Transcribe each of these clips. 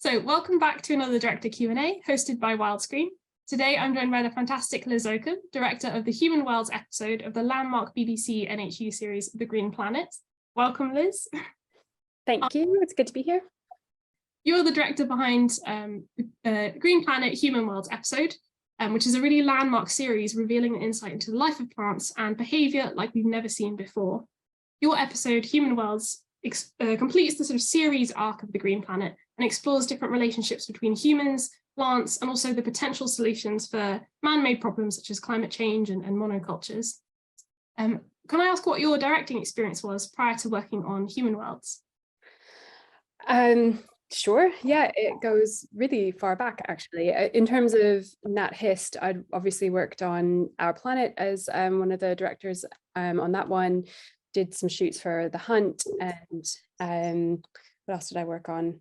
So welcome back to another Director Q&A hosted by Wildscreen. Today I'm joined by the fantastic Lis Oakham, director of the Human Worlds episode of the landmark BBC NHU series The Green Planet. Welcome, Lis. Thank you, it's good to be here. You're the director behind Green Planet Human Worlds episode, which is a really landmark series revealing an insight into the life of plants and behaviour like we've never seen before. Your episode, Human Worlds, completes the sort of series arc of the Green Planet and explores different relationships between humans, plants, and also the potential solutions for man-made problems such as climate change and monocultures. Can I ask what your directing experience was prior to working on Human Worlds? Sure, yeah, it goes really far back actually. In terms of Nat Hist, I'd obviously worked on Our Planet as one of the directors on that one, did some shoots for The Hunt, and what else did I work on?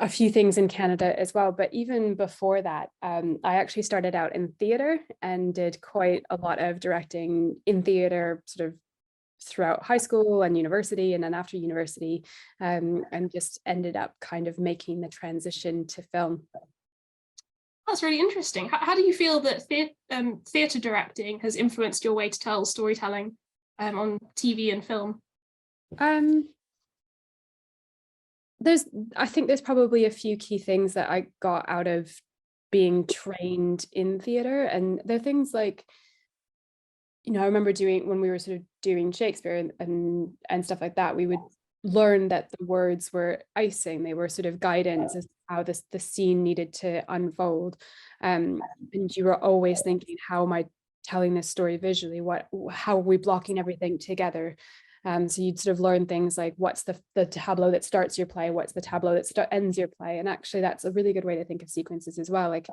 A few things in Canada as well, but even before that, I actually started out in theatre and did quite a lot of directing in theatre sort of throughout high school and university, and then after university, and just ended up kind of making the transition to film. That's really interesting. How do you feel that theatre directing has influenced your way to tell storytelling on TV and film? I think there's probably a few key things that I got out of being trained in theatre, and they're things like, you know, I remember when we were sort of doing Shakespeare and stuff like that, we would learn that the words were icing, they were sort of guidance as to how the scene needed to unfold, and you were always thinking, how am I telling this story visually? How are we blocking everything together? So you'd sort of learn things like, what's the tableau that starts your play, what's the tableau that ends your play, and actually that's a really good way to think of sequences as well. Like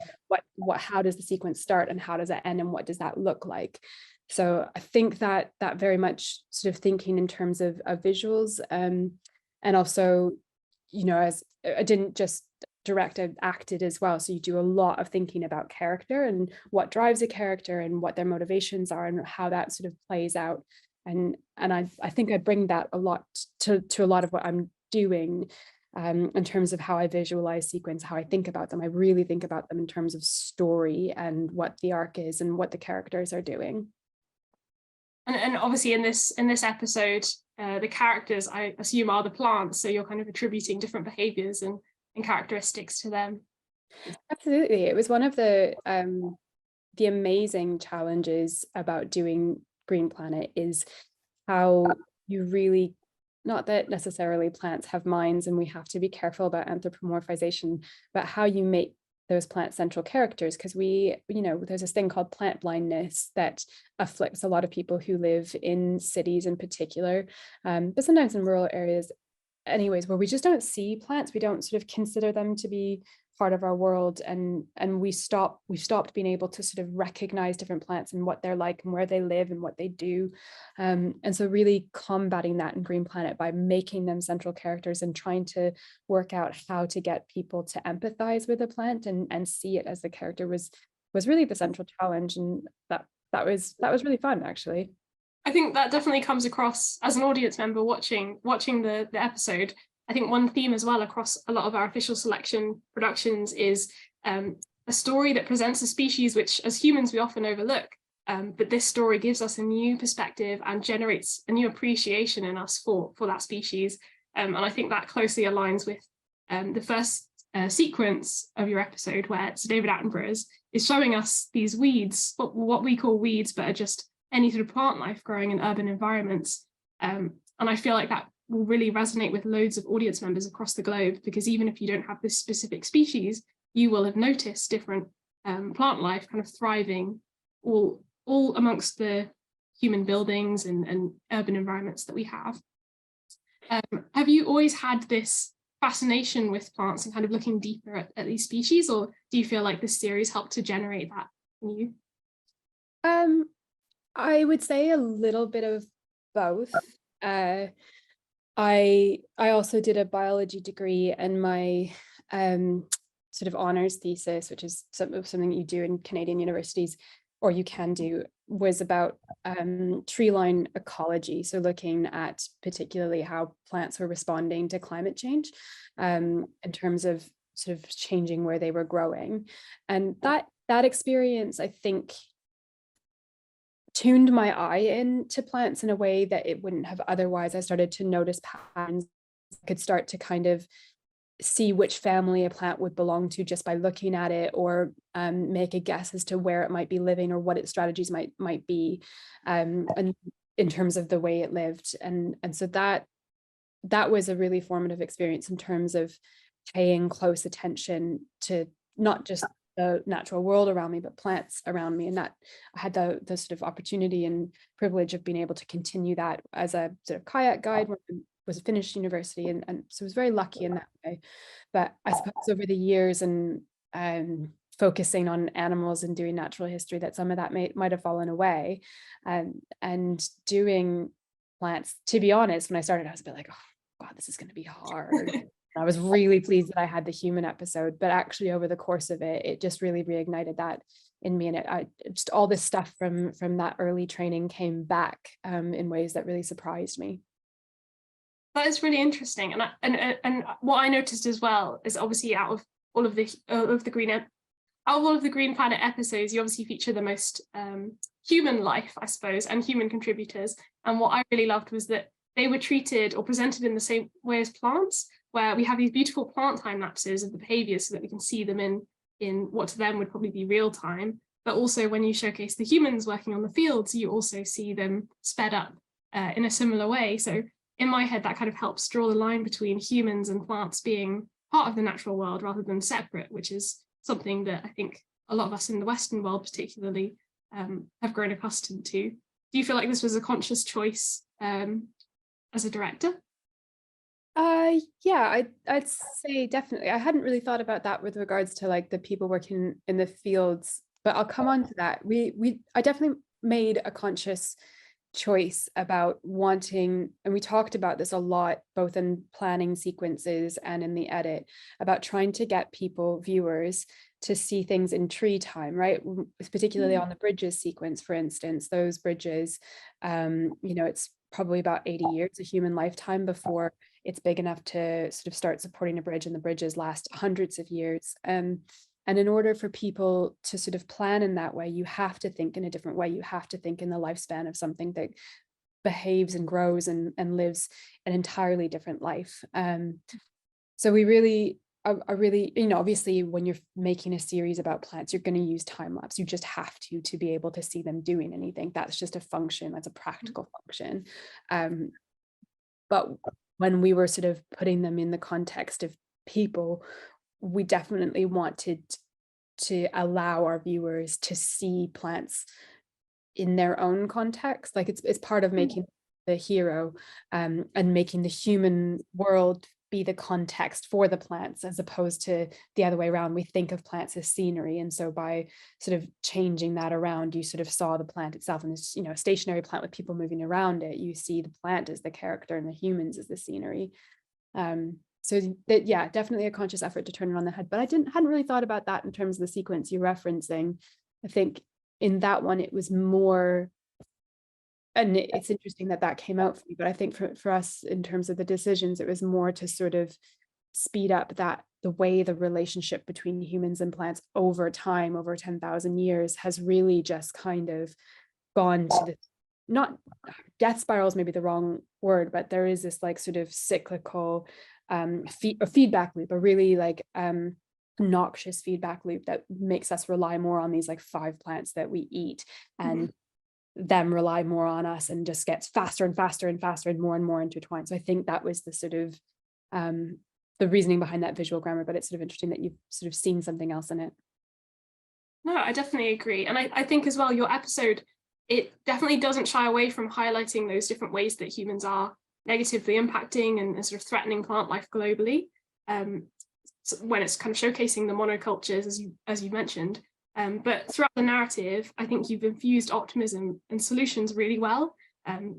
how does the sequence start and how does it end and what does that look like? So I think that very much sort of thinking in terms of visuals, and also, you know, as I didn't just direct, I acted as well. So you do a lot of thinking about character and what drives a character and what their motivations are and how that sort of plays out. And I think I bring that a lot to a lot of what I'm doing in terms of how I visualize sequence, how I think about them. I really think about them in terms of story and what the arc is and what the characters are doing. And obviously in this episode, the characters, I assume, are the plants, so you're kind of attributing different behaviors and characteristics to them. Absolutely. It was one of the amazing challenges about doing Green Planet is how you really, not that necessarily plants have minds and we have to be careful about anthropomorphization, but how you make those plant central characters, because there's this thing called plant blindness that afflicts a lot of people who live in cities in particular, but sometimes in rural areas anyways, where we just don't see plants, we don't sort of consider them to be part of our world, and we've stopped being able to sort of recognize different plants and what they're like and where they live and what they do, and so really combating that in Green Planet by making them central characters and trying to work out how to get people to empathize with a plant and see it as the character was really the central challenge, and that was really fun actually. I think that definitely comes across as an audience member watching the episode. I think one theme as well across a lot of our official selection productions is a story that presents a species which as humans we often overlook, but this story gives us a new perspective and generates a new appreciation in us for that species, and I think that closely aligns with the first sequence of your episode where Sir David Attenborough is showing us these weeds, what we call weeds, but are just any sort of plant life growing in urban environments, and I feel like that will really resonate with loads of audience members across the globe, because even if you don't have this specific species, you will have noticed different plant life kind of thriving all amongst the human buildings and urban environments that we have. Have you always had this fascination with plants and kind of looking deeper at these species, or do you feel like this series helped to generate that in you? I would say a little bit of both. I also did a biology degree, and my sort of honors thesis, which is something you do in Canadian universities, or you can do, was about tree line ecology. So looking at particularly how plants were responding to climate change in terms of sort of changing where they were growing. And that experience, I think, tuned my eye into plants in a way that it wouldn't have otherwise. I started to notice patterns. I could start to kind of see which family a plant would belong to just by looking at it, or make a guess as to where it might be living or what its strategies might be, and in terms of the way it lived. And so that was a really formative experience in terms of paying close attention to not just the natural world around me, but plants around me. And that I had the sort of opportunity and privilege of being able to continue that as a sort of kayak guide when I was finished university. And so I was very lucky in that way. But I suppose over the years and focusing on animals and doing natural history, that some of that might have fallen away. And doing plants, to be honest, when I started, I was a bit like, oh God, this is going to be hard. I was really pleased that I had the human episode, but actually over the course of it, it just really reignited that in me. And I just all this stuff from that early training came back in ways that really surprised me. That is really interesting. And what I noticed as well is, obviously out of all of the Green Planet episodes, you obviously feature the most human life, I suppose, and human contributors. And what I really loved was that they were treated or presented in the same way as plants, where we have these beautiful plant time lapses of the behaviors so that we can see them in what to them would probably be real time. But also when you showcase the humans working on the fields, you also see them sped up in a similar way. So in my head, that kind of helps draw the line between humans and plants being part of the natural world rather than separate, which is something that I think a lot of us in the Western world particularly have grown accustomed to. Do you feel like this was a conscious choice as a director? Yeah, I'd say definitely. I hadn't really thought about that with regards to like the people working in the fields, but I'll come on to that. I definitely made a conscious choice about wanting, and we talked about this a lot, both in planning sequences and in the edit, about trying to get viewers to see things in tree time, right? Particularly on the bridges sequence, for instance, those bridges, it's probably about 80 years, a human lifetime, before it's big enough to sort of start supporting a bridge, and the bridges last hundreds of years. And in order for people to sort of plan in that way, you have to think in a different way. You have to think in the lifespan of something that behaves and grows and lives an entirely different life. So I really, obviously when you're making a series about plants, you're going to use time lapse. You just have to be able to see them doing anything. That's just a function. That's a practical function. But when we were sort of putting them in the context of people, we definitely wanted to allow our viewers to see plants in their own context. Like it's part of making the hero and making the human world be the context for the plants, as opposed to the other way around. We think of plants as scenery, and so by sort of changing that around, you sort of saw the plant itself, and this, a stationary plant with people moving around it. You see the plant as the character and the humans as the scenery. So that, yeah, definitely a conscious effort to turn it on the head. But I hadn't really thought about that in terms of the sequence you're referencing. I think in that one it was more, and it's interesting that came out for me, but I think for us in terms of the decisions, it was more to sort of speed up the way the relationship between humans and plants over time, over 10,000 years, has really just kind of gone to this, not death spiral is maybe the wrong word, but there is this like sort of cyclical feedback loop, a really like noxious feedback loop that makes us rely more on these like 5 plants that we eat, and them rely more on us, and just gets faster and faster and faster and more intertwined. So I think that was the sort of the reasoning behind that visual grammar, but it's sort of interesting that you've sort of seen something else in it. No, I definitely agree. And I think as well, your episode, it definitely doesn't shy away from highlighting those different ways that humans are negatively impacting and sort of threatening plant life globally. So when it's kind of showcasing the monocultures, as you mentioned. But throughout the narrative, I think you've infused optimism and solutions really well,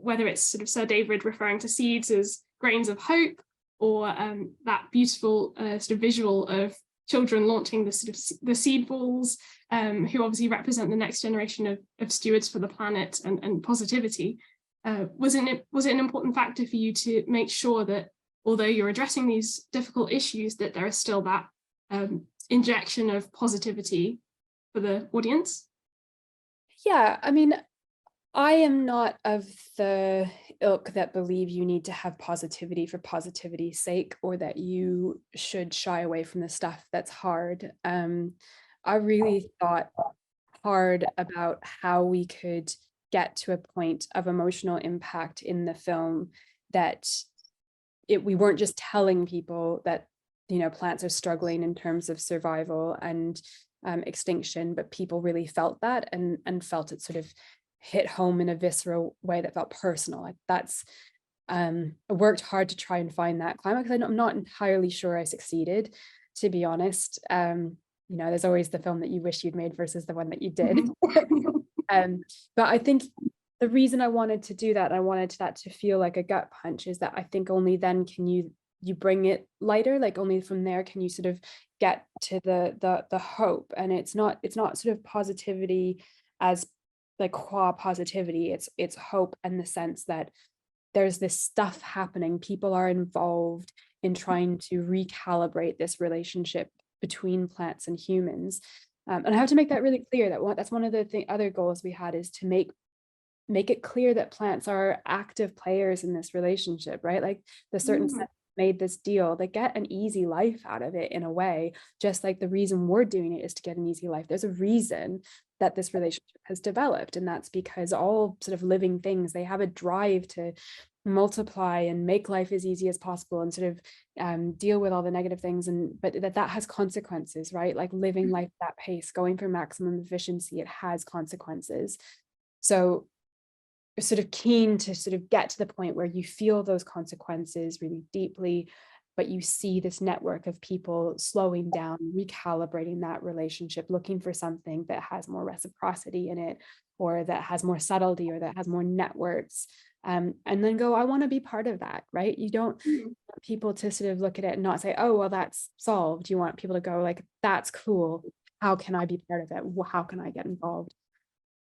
whether it's sort of Sir David referring to seeds as grains of hope, or that beautiful sort of visual of children launching the sort of the seed balls, who obviously represent the next generation of stewards for the planet and positivity. Was it an important factor for you to make sure that although you're addressing these difficult issues, that there is still that injection of positivity for the audience? Yeah, I mean, I am not of the ilk that believe you need to have positivity for positivity's sake, or that you should shy away from the stuff that's hard. I really thought hard about how we could get to a point of emotional impact in the film that we weren't just telling people that, you know, plants are struggling in terms of survival and extinction, but people really felt that and felt it sort of hit home in a visceral way that felt personal. Like that's I worked hard to try and find that climax. I'm not entirely sure I succeeded, to be honest. You know, there's always the film that you wish you'd made versus the one that you did. But I think the reason I wanted to do that, I wanted that to feel like a gut punch, is that I think only then can you bring it lighter. Like only from there can you sort of get to the hope. And it's not sort of positivity as like qua positivity. It's hope in the sense that there's this stuff happening. People are involved in trying to recalibrate this relationship between plants and humans. And I have to make that really clear that that's one of the other goals we had, is to make it clear that plants are active players in this relationship, right? Like the certain made this deal, they get an easy life out of it in a way, just like the reason we're doing it is to get an easy life. There's a reason that this relationship has developed, and that's because all sort of living things, they have a drive to multiply and make life as easy as possible and sort of deal with all the negative things, but that has consequences, right? Like living life at that pace, going for maximum efficiency, it has consequences. So you're sort of keen to sort of get to the point where you feel those consequences really deeply, but you see this network of people slowing down, recalibrating that relationship, looking for something that has more reciprocity in it, or that has more subtlety, or that has more networks. And then go, I want to be part of that, right? You don't want people to sort of look at it and not say, oh, well, that's solved. You want people to go like, that's cool. How can I be part of it? How can I get involved?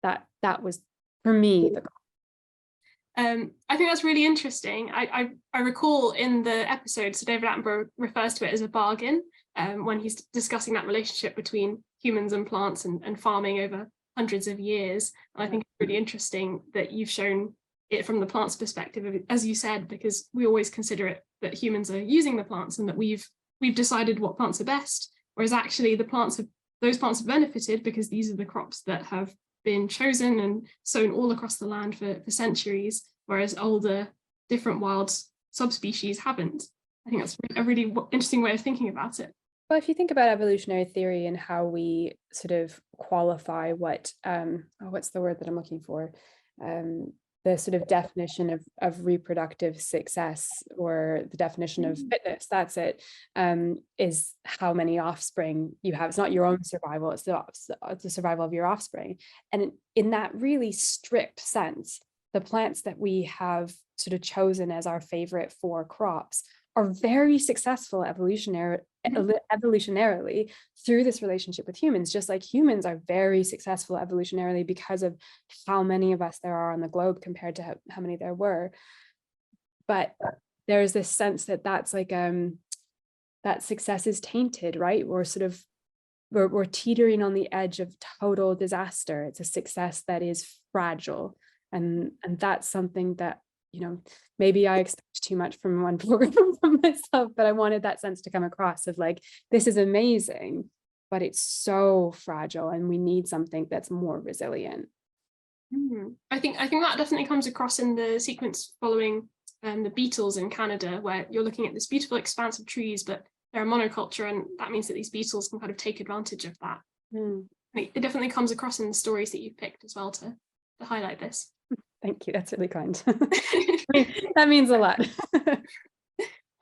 That was, for me, the goal. I think that's really interesting. I recall in the episode, so David Attenborough refers to it as a bargain when he's discussing that relationship between humans and plants and farming over hundreds of years. And I think it's really interesting that you've shown it from the plants' perspective, as you said, because we always consider it that humans are using the plants and that we've decided what plants are best, whereas actually those plants have benefited because these are the crops that have been chosen and sown all across the land for centuries, whereas older, different wild subspecies haven't. I think that's a really interesting way of thinking about it. Well, if you think about evolutionary theory and how we sort of qualify what, what's the word that I'm looking for? The sort of definition of reproductive success, or the definition of fitness, that's it, is how many offspring you have. It's not your own survival, it's the survival of your offspring. And in that really strict sense, the plants that we have sort of chosen as our favorite 4 crops are very successful evolutionarily through this relationship with humans, just like humans are very successful evolutionarily because of how many of us there are on the globe compared to how many there were. But there's this sense that that's like that success is tainted, right? We're teetering on the edge of total disaster. It's a success that is fragile, and that's something that, you know, maybe I expect too much from one program from myself, but I wanted that sense to come across of like, this is amazing, but it's so fragile and we need something that's more resilient. I think that definitely comes across in the sequence following the beetles in Canada, where you're looking at this beautiful expanse of trees, but they're a monoculture, and that means that these beetles can kind of take advantage of that. It definitely comes across in the stories that you've picked as well to highlight this. Thank you, that's really kind. That means a lot.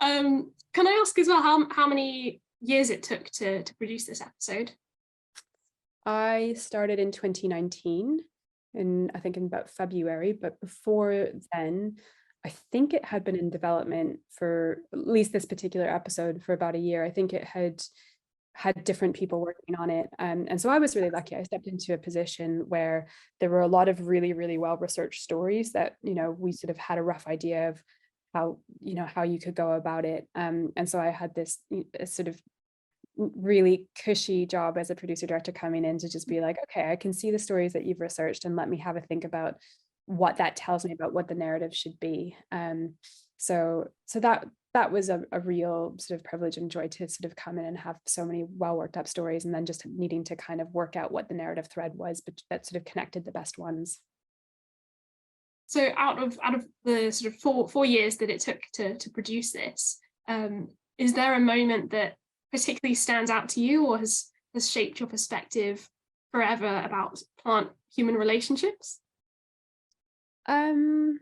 Can I ask as well how many years it took to produce this episode? I started in 2019, and I think in about February, but before then, I think it had been in development for at least this particular episode for about a year. I think it had had different people working on it. And so I was really lucky. I stepped into a position where there were a lot of really, really well-researched stories that, you know, we sort of had a rough idea of how, you know, how you could go about it. And so I had this sort of really cushy job as a producer director coming in to just be like, okay, I can see the stories that you've researched and let me have a think about what that tells me about what the narrative should be. So that was a real sort of privilege and joy to sort of come in and have so many well worked up stories, and then just needing to kind of work out what the narrative thread was, but that sort of connected the best ones. So out of the sort of four years that it took to produce this, is there a moment that particularly stands out to you, or has shaped your perspective forever about plant-human relationships? There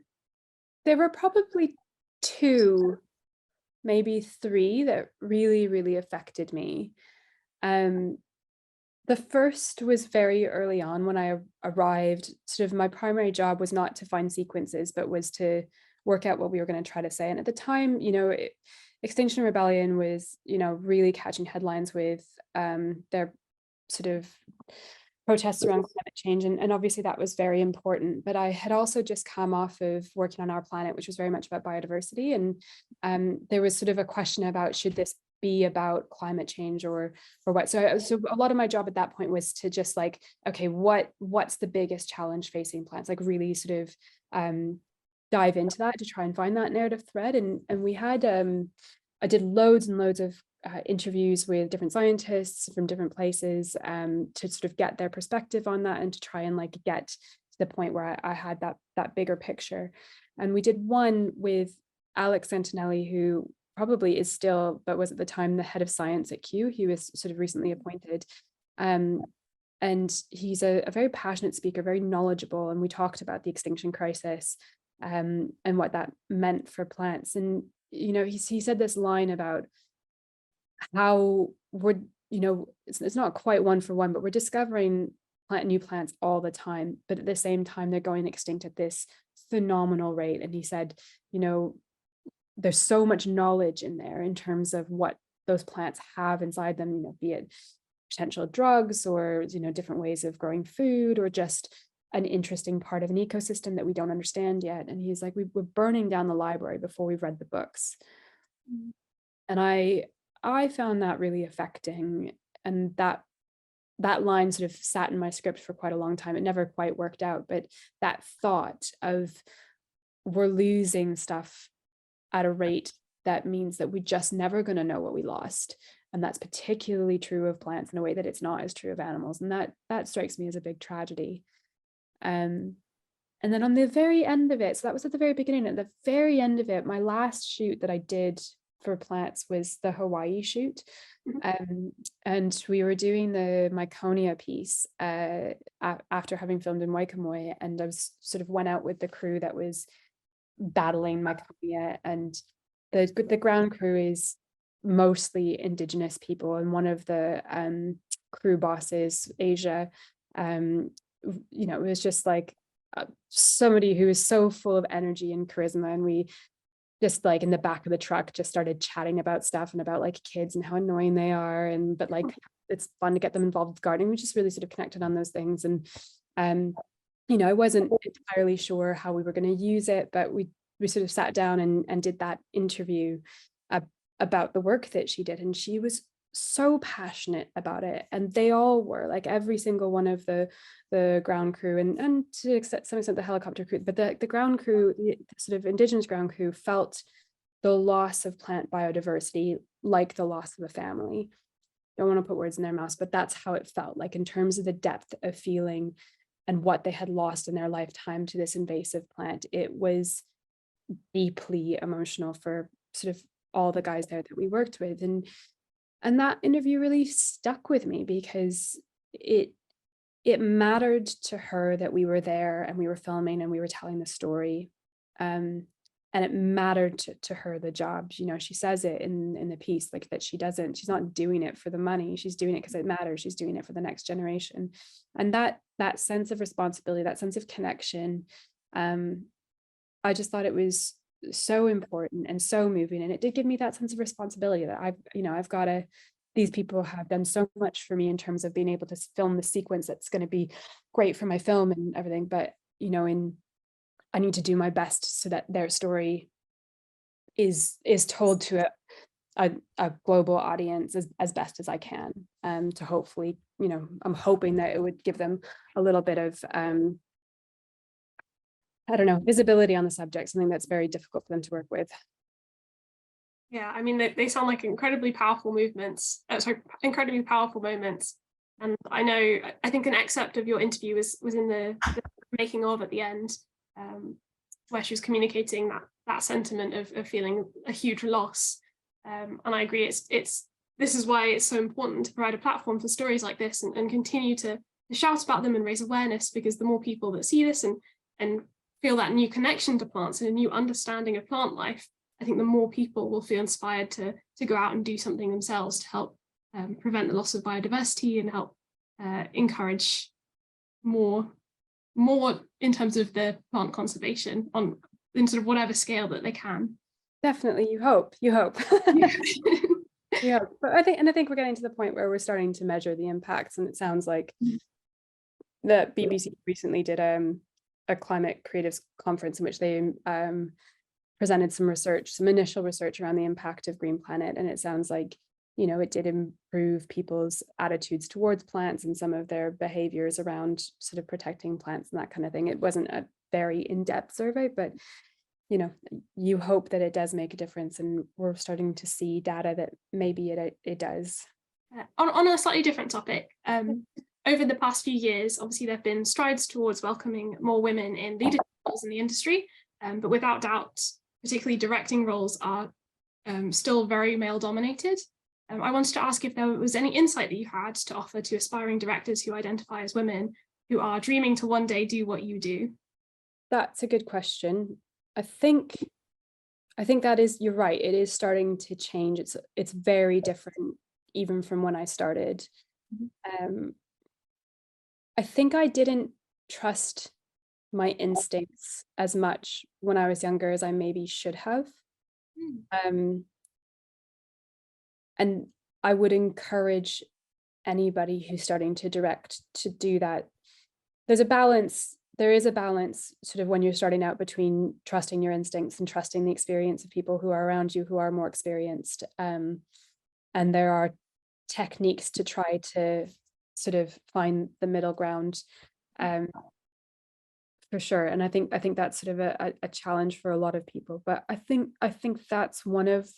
were probably 2, maybe 3 that really, really affected me. The first was very early on when I arrived. Sort of my primary job was not to find sequences, but was to work out what we were going to try to say. And at the time, you know, Extinction Rebellion was, you know, really catching headlines with their sort of protests around climate change. And obviously that was very important. But I had also just come off of working on Our Planet, which was very much about biodiversity. And there was sort of a question about, should this be about climate change or what? So a lot of my job at that point was to just like, okay, what's the biggest challenge facing plants? Like really sort of dive into that to try and find that narrative thread. And we had, I did loads and loads of interviews with different scientists from different places to sort of get their perspective on that and to try and like get to the point where I had that bigger picture. And we did one with Alex Santinelli, who probably is still, but was at the time the head of science at Q. He was sort of recently appointed. And he's a very passionate speaker, very knowledgeable. And we talked about the extinction crisis and what that meant for plants. And, you know, he said this line about how we're, you know, it's not quite one for one, but we're discovering new plants all the time, but at the same time, they're going extinct at this phenomenal rate. And he said, you know, there's so much knowledge in there in terms of what those plants have inside them, you know, be it potential drugs or, you know, different ways of growing food or just an interesting part of an ecosystem that we don't understand yet. And he's like, we're burning down the library before we've read the books. And I found that really affecting. And that line sort of sat in my script for quite a long time. It never quite worked out, but that thought of we're losing stuff at a rate that means that we're just never going to know what we lost. And that's particularly true of plants in a way that it's not as true of animals. And that strikes me as a big tragedy. And then on the very end of it, so that was at the very beginning, at the very end of it, my last shoot that I did for plants was the Hawaii shoot. And we were doing the Myconia piece after having filmed in Waikamoe. And I was sort of went out with the crew that was battling Myconia, and the ground crew is mostly Indigenous people, and one of the crew bosses, Asia, you know, it was just like somebody who was so full of energy and charisma, and we just like in the back of the truck just started chatting about stuff and about like kids and how annoying they are, and but like it's fun to get them involved with gardening. We just really sort of connected on those things. And you know, I wasn't entirely sure how we were going to use it, but we sort of sat down and did that interview about the work that she did. And she was so passionate about it. And they all were, like every single one of the ground crew and to some extent the helicopter crew, but the ground crew, the sort of Indigenous ground crew, felt the loss of plant biodiversity like the loss of a family. Don't want to put words in their mouths, but that's how it felt, like in terms of the depth of feeling and what they had lost in their lifetime to this invasive plant. It was deeply emotional for sort of all the guys there that we worked with. And that interview really stuck with me because it mattered to her that we were there and we were filming and we were telling the story. And it mattered to her, the job. You know, she says it in the piece, like that she's not doing it for the money. She's doing it because it matters. She's doing it for the next generation. And that sense of responsibility, that sense of connection, I just thought it was so important and so moving. And it did give me that sense of responsibility that I've got to these people have done so much for me in terms of being able to film the sequence that's going to be great for my film and everything. But, you know, I need to do my best so that their story is told to a global audience as best as I can, to hopefully, you know, I'm hoping that it would give them a little bit of, I don't know, visibility on the subject, something that's very difficult for them to work with. Yeah, I mean, they sound like incredibly powerful movements, incredibly powerful moments. And I think an excerpt of your interview was in the making of at the end, where she was communicating that sentiment of feeling a huge loss. And I agree, this is why it's so important to provide a platform for stories like this and continue to shout about them and raise awareness, because the more people that see this and feel that new connection to plants and a new understanding of plant life, I think the more people will feel inspired to go out and do something themselves to help prevent the loss of biodiversity and help encourage more in terms of the plant conservation in sort of whatever scale that they can. Definitely, you hope. Yeah. But I think we're getting to the point where we're starting to measure the impacts, and it sounds like the BBC recently did a climate creatives conference in which they presented some initial research around the impact of Green Planet, and it sounds like, you know, it did improve people's attitudes towards plants and some of their behaviors around sort of protecting plants and that kind of thing. It wasn't a very in-depth survey, but, you know, you hope that it does make a difference, and we're starting to see data that maybe it does. On a slightly different topic, over the past few years, obviously there have been strides towards welcoming more women in leadership roles in the industry, but without doubt, particularly directing roles are still very male dominated. I wanted to ask if there was any insight that you had to offer to aspiring directors who identify as women, who are dreaming to one day do what you do. That's a good question. I think that is, you're right, it is starting to change. It's very different even from when I started. I think I didn't trust my instincts as much when I was younger as I maybe should have. And I would encourage anybody who's starting to direct to do that. There is a balance sort of when you're starting out between trusting your instincts and trusting the experience of people who are around you who are more experienced. And there are techniques to try to sort of find the middle ground, for sure. And I think that's sort of a challenge for a lot of people. But I think that's one of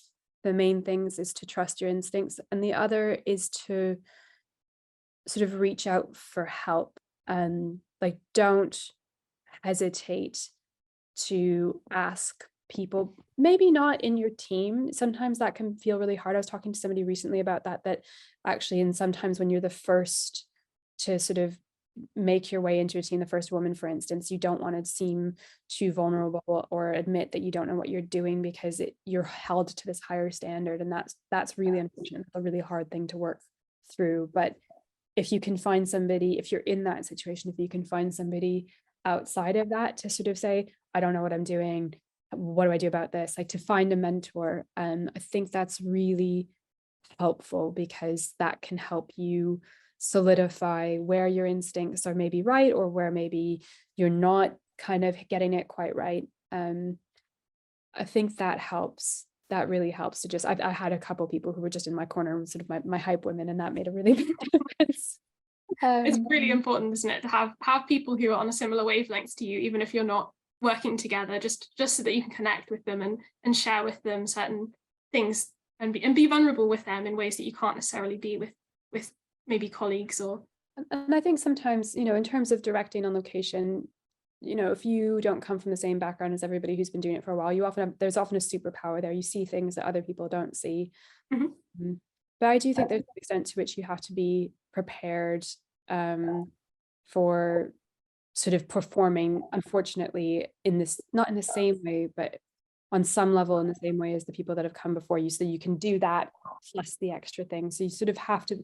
the main things, is to trust your instincts, and the other is to sort of reach out for help. Like, don't hesitate to ask people, maybe not in your team. Sometimes that can feel really hard. I was talking to somebody recently about that actually, and sometimes when you're the first to sort of make your way into a team, the first woman, for instance, you don't want to seem too vulnerable or admit that you don't know what you're doing, because you're held to this higher standard, and that's really unfortunate. It's a really hard thing to work through. But if you can find somebody, if you're in that situation, if you can find somebody outside of that to sort of say, I don't know what I'm doing, what do I do about this? Like, to find a mentor, I think that's really helpful, because that can help you solidify where your instincts are maybe right, or where maybe you're not kind of getting it quite right. I think that helps. That really helps to just, I had a couple people who were just in my corner, sort of my hype women, and that made a really big difference. It's really important, isn't it, to have people who are on a similar wavelength to you, even if you're not working together, just so that you can connect with them and share with them certain things, and be vulnerable with them in ways that you can't necessarily be with maybe colleagues. And I think sometimes, you know, in terms of directing on location, you know, if you don't come from the same background as everybody who's been doing it for a while, there's often a superpower there. You see things that other people don't see. But I do think there's an extent to which you have to be prepared for sort of performing, unfortunately, not in the same way, but on some level in the same way as the people that have come before you. So you can do that plus the extra thing. So you sort of have to,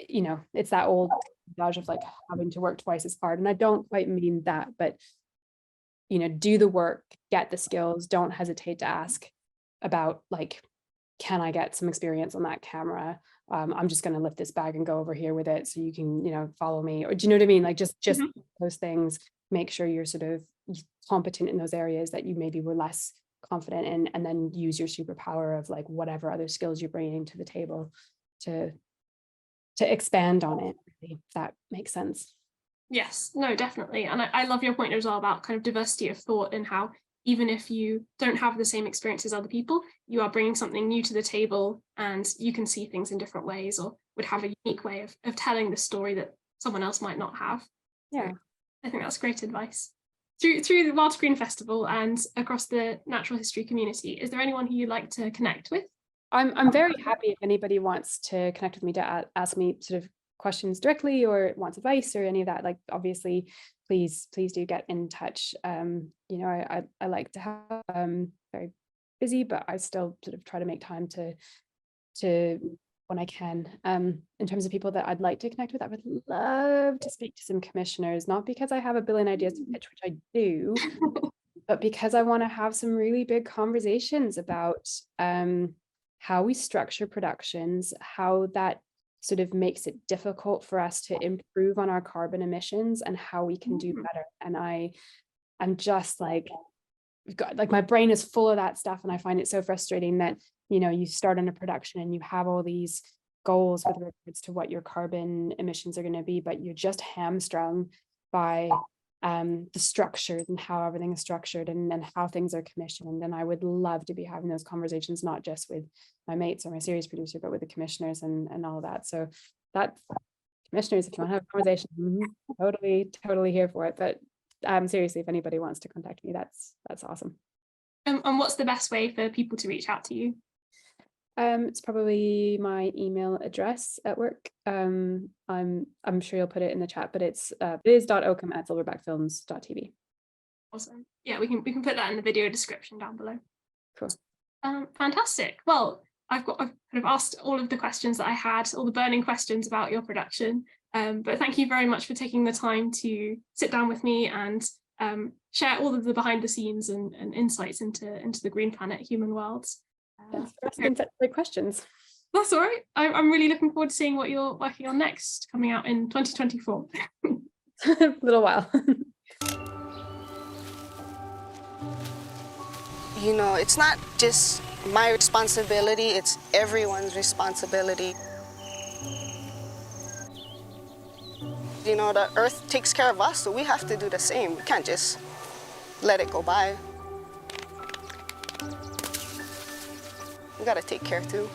you know, it's that old adage of like having to work twice as hard. And I don't quite mean that, but, you know, do the work, get the skills, don't hesitate to ask about like can I get some experience on that camera? I'm just going to lift this bag and go over here with it so you can, you know, follow me. Or do you know what I mean? Like just those things, make sure you're sort of competent in those areas that you maybe were less confident in, and then use your superpower of like whatever other skills you're bringing to the table to expand on it, really, if that makes sense. Yes, no, definitely. And I love your point as well about kind of diversity of thought, and how even if you don't have the same experience as other people, you are bringing something new to the table, and you can see things in different ways, or would have a unique way of telling the story that someone else might not have. Yeah. So I think that's great advice. Through the Wildscreen Festival and across the natural history community, is there anyone who you'd like to connect with? I'm very happy if anybody wants to connect with me to ask me sort of questions directly or wants advice or any of that. Like obviously, please do get in touch. You know, I like to have very busy, but I still sort of try to make time to when I can. In terms of people that I'd like to connect with, I would love to speak to some commissioners, not because I have a billion ideas to pitch, which I do, but because I want to have some really big conversations about how we structure productions, how that sort of makes it difficult for us to improve on our carbon emissions, and how we can do better. And I'm just like, my brain is full of that stuff, and I find it so frustrating that, you know, you start on a production and you have all these goals with regards to what your carbon emissions are going to be, but you're just hamstrung by the structures and how everything is structured and how things are commissioned. And I would love to be having those conversations, not just with my mates or my series producer, but with the commissioners and all of that. So that, commissioners, if you want to have a conversation, totally here for it. But seriously, if anybody wants to contact me, that's awesome. And what's the best way for people to reach out to you? It's probably my email address at work. I'm sure you'll put it in the chat, but it's lis.oakham@silverbackfilms.tv. Awesome. Yeah, we can put that in the video description down below. Cool. Fantastic. Well, I've kind of asked all of the questions that I had, all the burning questions about your production. But thank you very much for taking the time to sit down with me and share all of the behind the scenes and insights into the Green Planet Human Worlds. Thanks for asking such great questions. That's all right. I'm really looking forward to seeing what you're working on next, coming out in 2024. A little while. You know, it's not just my responsibility, it's everyone's responsibility. You know, the earth takes care of us, so we have to do the same. We can't just let it go by. We gotta take care too.